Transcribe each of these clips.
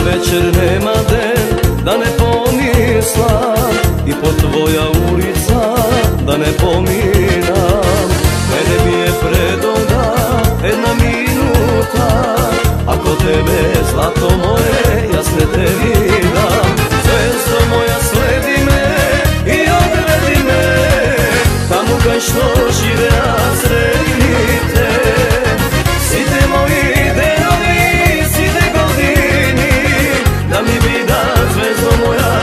večer nema den da ne pomislam i po tvoja ulica da ne pominam. Mene mi je predoga jedna minuta, ako tebe zlato moje ja sve tebi dam. Zvezdo moja sledi me i odvedi me tamo kaj što žive Azrelite. Site moji denovi, site godini, da mi vida zvezdo moja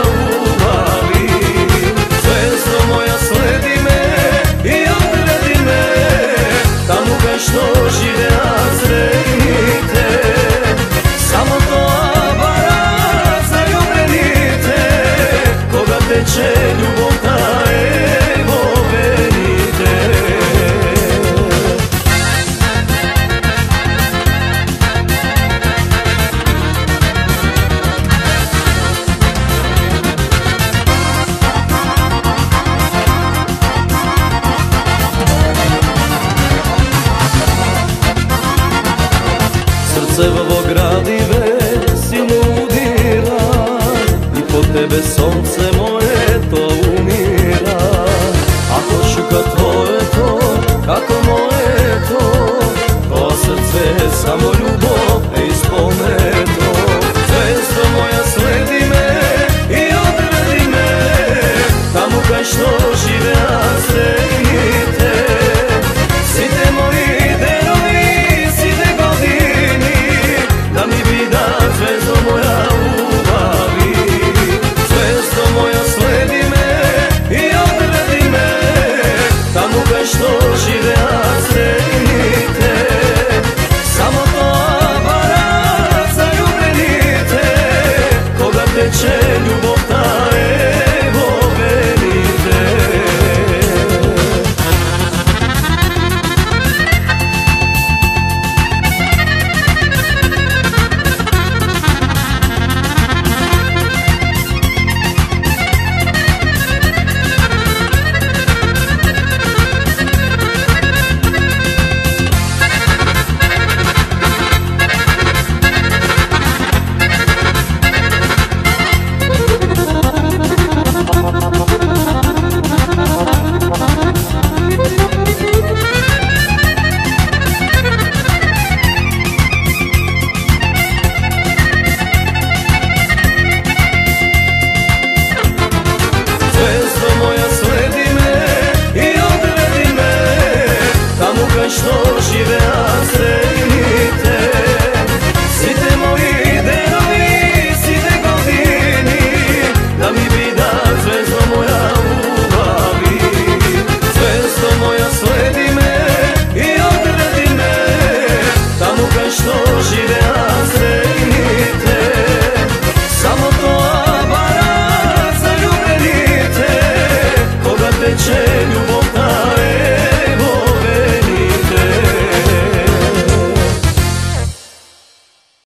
ubavi. Zvezdo moja sledi me i odvedi me tamo kaj što žive Azrelite. Samo to abara zaljubljenite, koga teče ljubov ta evo venite. Srce ovo gradive silno udira i po tebe sonce moje to umira. Ako šuka tvoje to, kako moje to, to srce samo ljubav